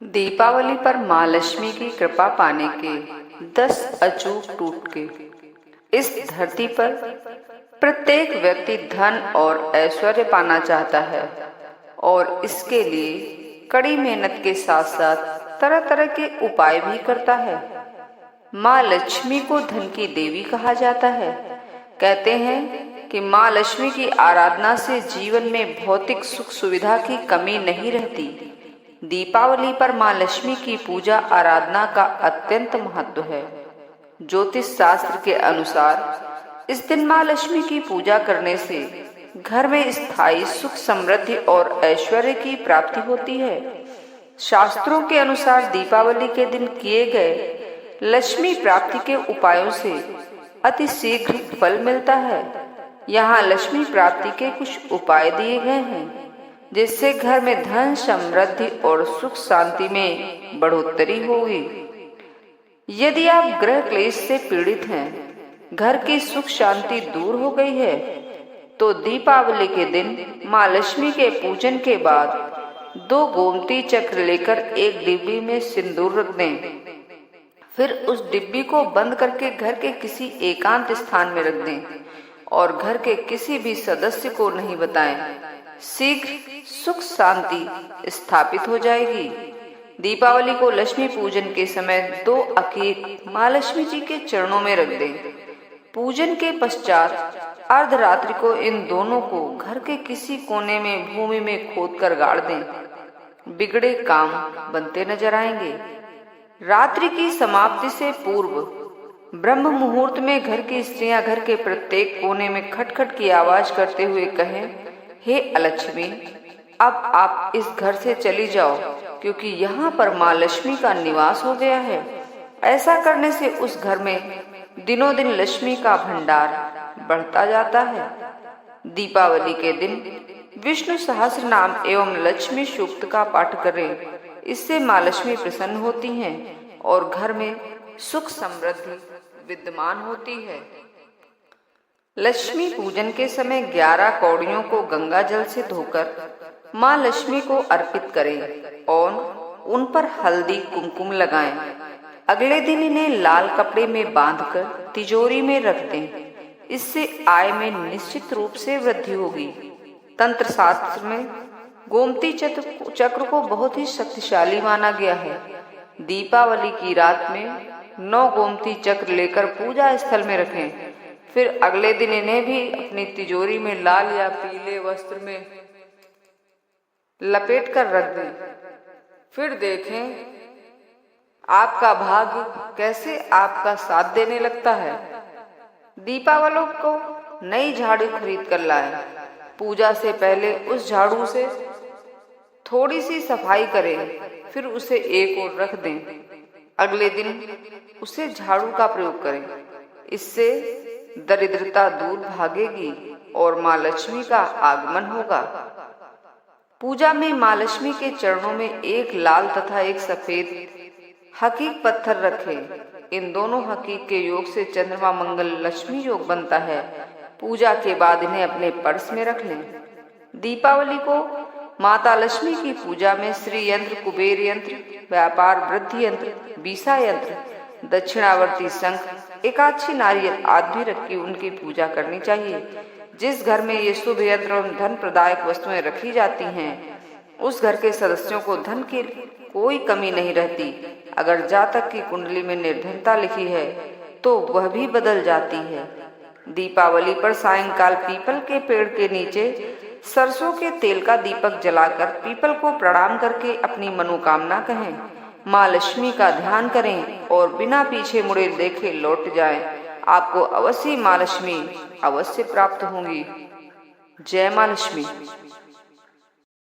दीपावली पर माँ लक्ष्मी की कृपा पाने के 10 अचूक टोटके। इस धरती पर प्रत्येक व्यक्ति धन और ऐश्वर्य पाना चाहता है और इसके लिए कड़ी मेहनत के साथ साथ तरह तरह के उपाय भी करता है। माँ लक्ष्मी को धन की देवी कहा जाता है। कहते हैं कि माँ लक्ष्मी की आराधना से जीवन में भौतिक सुख सुविधा की कमी नहीं रहती। दीपावली पर माँ लक्ष्मी की पूजा आराधना का अत्यंत महत्व है। ज्योतिष शास्त्र के अनुसार इस दिन माँ लक्ष्मी की पूजा करने से घर में स्थायी सुख समृद्धि और ऐश्वर्य की प्राप्ति होती है। शास्त्रों के अनुसार दीपावली के दिन किए गए लक्ष्मी प्राप्ति के उपायों से अति शीघ्र फल मिलता है। यहाँ लक्ष्मी प्राप्ति के कुछ उपाय दिए गए हैं जिससे घर में धन समृद्धि और सुख शांति में बढ़ोतरी होगी। यदि आप ग्रह क्लेश से पीड़ित हैं, घर की सुख शांति दूर हो गई है, तो दीपावली के दिन माँ लक्ष्मी के पूजन के बाद 2 गोमती चक्र लेकर एक डिब्बी में सिंदूर रख दें। फिर उस डिब्बी को बंद करके घर के किसी एकांत स्थान में रख दें और घर के किसी भी सदस्य को नहीं बताएं। शीघ्र सुख शांति स्थापित हो जाएगी। दीपावली को लक्ष्मी पूजन के समय 2 अखीर माँ लक्ष्मी जी के चरणों में रख दें। पूजन के पश्चात अर्धरात्रि को इन दोनों को घर के किसी कोने में भूमि में खोदकर गाड़ दें। बिगड़े काम बनते नजर आएंगे। रात्रि की समाप्ति से पूर्व ब्रह्म मुहूर्त में घर की स्त्रियां घर के प्रत्येक कोने में खटखट की आवाज करते हुए कहें, हे अलक्ष्मी, अब आप इस घर से चली जाओ क्योंकि यहाँ पर माँ लक्ष्मी का निवास हो गया है। ऐसा करने से उस घर में दिनों दिन लक्ष्मी का भंडार बढ़ता जाता है। दीपावली के दिन विष्णु सहस्त्र नाम एवं लक्ष्मी सूक्त का पाठ करें। इससे माँ लक्ष्मी प्रसन्न होती हैं और घर में सुख समृद्धि विद्यमान होती है। लक्ष्मी पूजन के समय 11 कौड़ियों को गंगा जल से धोकर माँ लक्ष्मी को अर्पित करें और उन पर हल्दी कुमकुम लगाएं। अगले दिन इन्हें लाल कपड़े में बांधकर तिजोरी में रख दें। इससे आय में निश्चित रूप से वृद्धि होगी। तंत्र शास्त्र में गोमती चक्र को बहुत ही शक्तिशाली माना गया है। दीपावली की रात में 9 गोमती चक्र लेकर पूजा स्थल में रखें। फिर अगले दिन इन्हें भी अपनी तिजोरी में लाल या पीले वस्त्र में लपेट कर रख दें। फिर देखें आपका भाग्य कैसे आपका साथ देने लगता है। दीपावली को नई झाड़ू खरीद कर लाएं। पूजा से पहले उस झाड़ू से थोड़ी सी सफाई करें, फिर उसे एक ओर रख दें। अगले दिन उसे झाड़ू का प्रयोग करें। इससे दरिद्रता दूर भागेगी और माँ लक्ष्मी का आगमन होगा। पूजा में माँ लक्ष्मी के चरणों में एक लाल तथा एक सफेद हकीक पत्थर रखें। इन दोनों हकीक के योग से चंद्रमा मंगल लक्ष्मी योग बनता है। पूजा के बाद इन्हें अपने पर्स में रख लें। दीपावली को माता लक्ष्मी की पूजा में श्री यंत्र, कुबेर यंत्र, व्यापार वृद्धि यंत्र, बीसा यंत्र, दक्षिणावर्ती शंख, एकाक्षी नारियल आदि भी रख के उनकी पूजा करनी चाहिए। जिस घर में ये शुभ यंत्र और धन प्रदायक वस्तुएं रखी जाती हैं, उस घर के सदस्यों को धन की कोई कमी नहीं रहती। अगर जातक की कुंडली में निर्धनता लिखी है तो वह भी बदल जाती है। दीपावली पर सायंकाल पीपल के पेड़ के नीचे सरसों के तेल का दीपक जलाकर पीपल को प्रणाम करके अपनी मनोकामना कहें। माँ लक्ष्मी का ध्यान करें और बिना पीछे मुड़े देखे लौट जाएं। आपको अवश्य माँ लक्ष्मी अवश्य प्राप्त होंगी। जय माँ लक्ष्मी।